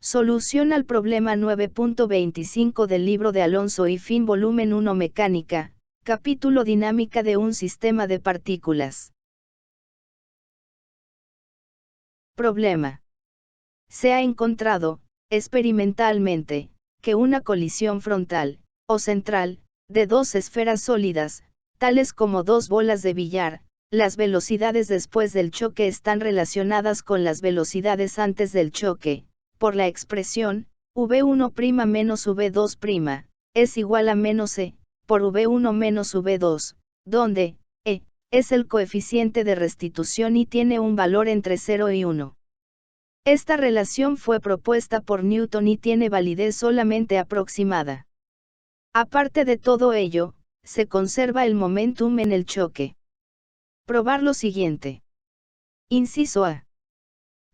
Solución al problema 9.25 del libro de Alonso y Finn volumen 1 Mecánica, capítulo Dinámica de un sistema de partículas. Problema. Se ha encontrado, experimentalmente, que una colisión frontal, o central, de dos esferas sólidas, tales como dos bolas de billar, las velocidades después del choque están relacionadas con las velocidades antes del choque, por la expresión, v1' menos v2', es igual a menos e, por v1 menos v2, donde, e, es el coeficiente de restitución y tiene un valor entre 0 y 1. Esta relación fue propuesta por Newton y tiene validez solamente aproximada. Aparte de todo ello, se conserva el momentum en el choque. Probar lo siguiente. Inciso A.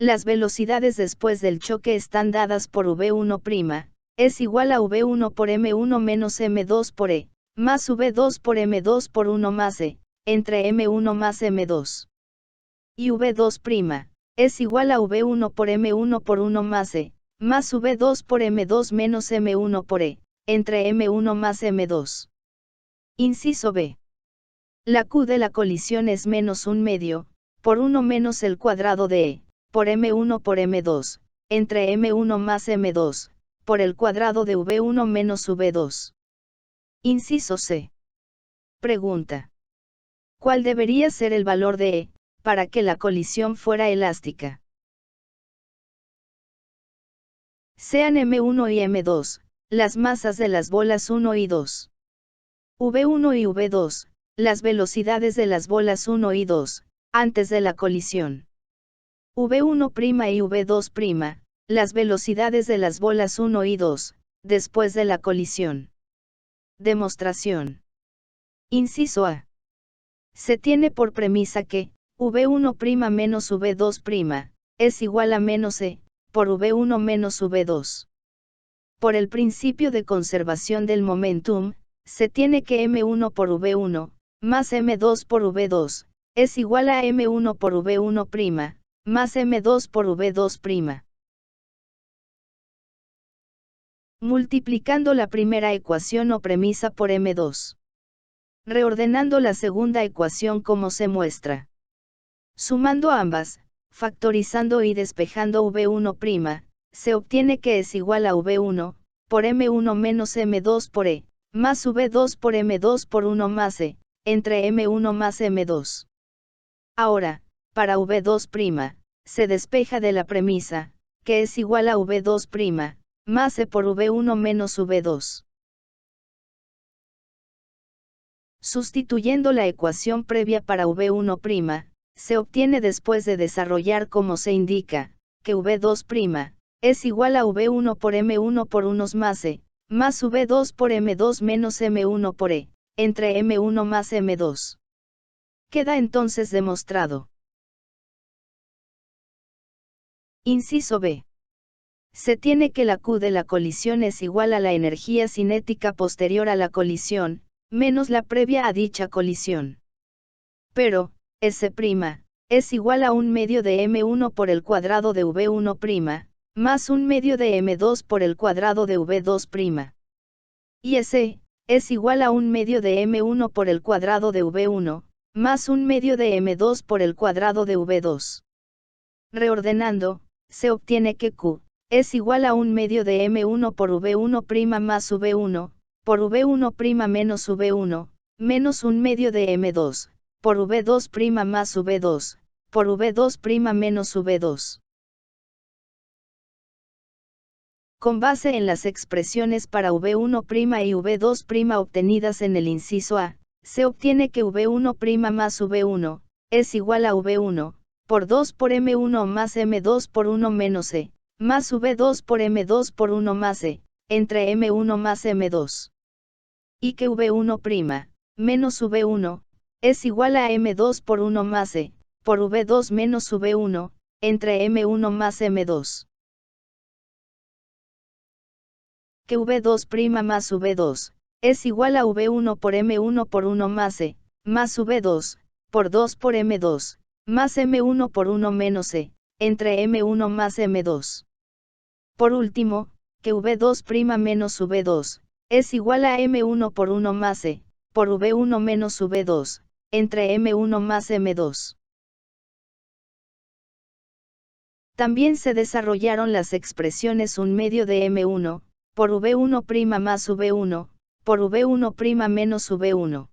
Las velocidades después del choque están dadas por v1', es igual a v1 por m1 menos m2 por e, más v2 por m2 por 1 más e, entre m1 más m2. Y v2', es igual a v1 por m1 por 1 más e, más v2 por m2 menos m1 por e, entre m1 más m2. Inciso B. La Q de la colisión es menos 1/2, por 1 menos el cuadrado de e, por m1 por m2, entre m1 más m2, por el cuadrado de v1 menos v2. Inciso C. Pregunta. ¿Cuál debería ser el valor de e, para que la colisión fuera elástica? Sean m1 y m2, las masas de las bolas 1 y 2. v1 y v2, las velocidades de las bolas 1 y 2, antes de la colisión. v1' y v2', las velocidades de las bolas 1 y 2, después de la colisión. Demostración. Inciso A. Se tiene por premisa que, v1' menos v2', es igual a menos e, por v1 menos v2. Por el principio de conservación del momentum, se tiene que m1 por v1, más m2 por v2, es igual a m1 por v1', más m2 por v2'. Multiplicando la primera ecuación o premisa por m2. Reordenando la segunda ecuación como se muestra. Sumando ambas, factorizando y despejando v1', se obtiene que es igual a v1, por m1 menos m2 por e, más v2 por m2 por 1 más e, entre m1 más m2. Ahora, para v2', se despeja de la premisa, que es igual a v2', más e por v1 menos v2. Sustituyendo la ecuación previa para v1', se obtiene después de desarrollar como se indica, que v2', es igual a v1 por m1 por 1 más e, más v2 por m2 menos m1 por e, entre m1 más m2. Queda entonces demostrado. Inciso B. Se tiene que la Q de la colisión es igual a la energía cinética posterior a la colisión, menos la previa a dicha colisión. Pero, S', es igual a 1/2 de m1 por el cuadrado de v1', más 1/2 de m2 por el cuadrado de v2'. Y S, es igual a 1/2 de m1 por el cuadrado de v1, más 1/2 de m2 por el cuadrado de v2. Reordenando, se obtiene que Q, es igual a 1/2 de m1 por v1' más v1, por v1' menos v1, menos 1/2 de m2, por v2' más v2, por v2' menos v2. Con base en las expresiones para v1' y v2' obtenidas en el inciso A, se obtiene que v1' más v1, es igual a v1, por 2 por m1 más m2 por 1 menos e, más v2 por m2 por 1 más e, entre m1 más m2. Y que v1', menos v1, es igual a m2 por 1 más e, por v2 menos v1, entre m1 más m2. Que v2' más v2, es igual a v1 por m1 por 1 más e, más v2, por 2 por m2, más m1 por 1 menos e, entre m1 más m2. Por último, que V2' menos V2, es igual a M1 por 1 más E, por V1 menos V2, entre M1 más M2. También se desarrollaron las expresiones 1 medio de M1, por V1' más V1, por V1' menos V1.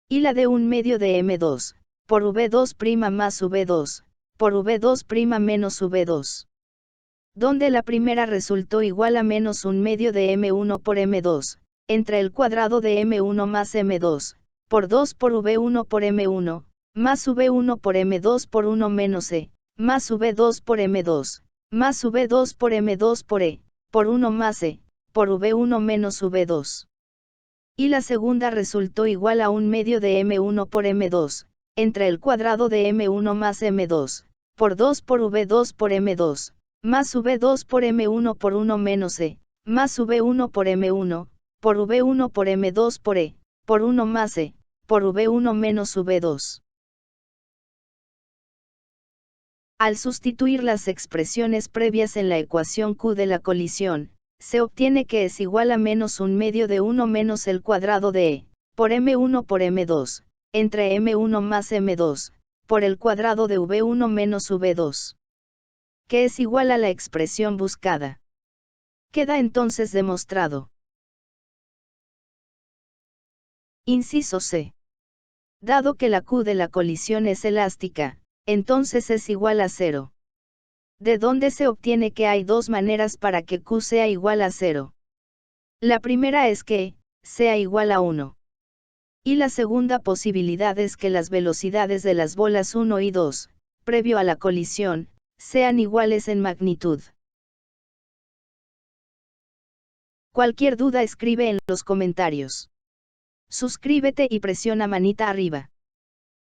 Y la de 1 medio de M2, por V2' más V2, por V2' menos V2. Donde la primera resultó igual a menos 1 medio de M1 por M2, entre el cuadrado de M1 más M2, por 2 por V1 por M1, más V1 por M2 por 1 menos E, más V2 por M2, más V2 por M2 por E, por 1 más E, por V1 menos V2. Y la segunda resultó igual a 1 medio de M1 por M2, entre el cuadrado de M1 más M2, por 2 por V2 por M2, más V2 por M1 por 1 menos E, más V1 por M1, por V1 por M2 por E, por 1 más E, por V1 menos V2. Al sustituir las expresiones previas en la ecuación Q de la colisión, se obtiene que es igual a menos 1 medio de 1 menos el cuadrado de E, por M1 por M2, entre M1 más M2, por el cuadrado de V1 menos V2. Que es igual a la expresión buscada. Queda entonces demostrado. Inciso C. Dado que la Q de la colisión es elástica, entonces es igual a 0. ¿De dónde se obtiene que hay dos maneras para que Q sea igual a 0? La primera es que, sea igual a 1. Y la segunda posibilidad es que las velocidades de las bolas 1 y 2, previo a la colisión, sean iguales en magnitud. Cualquier duda escribe en los comentarios. Suscríbete y presiona manita arriba.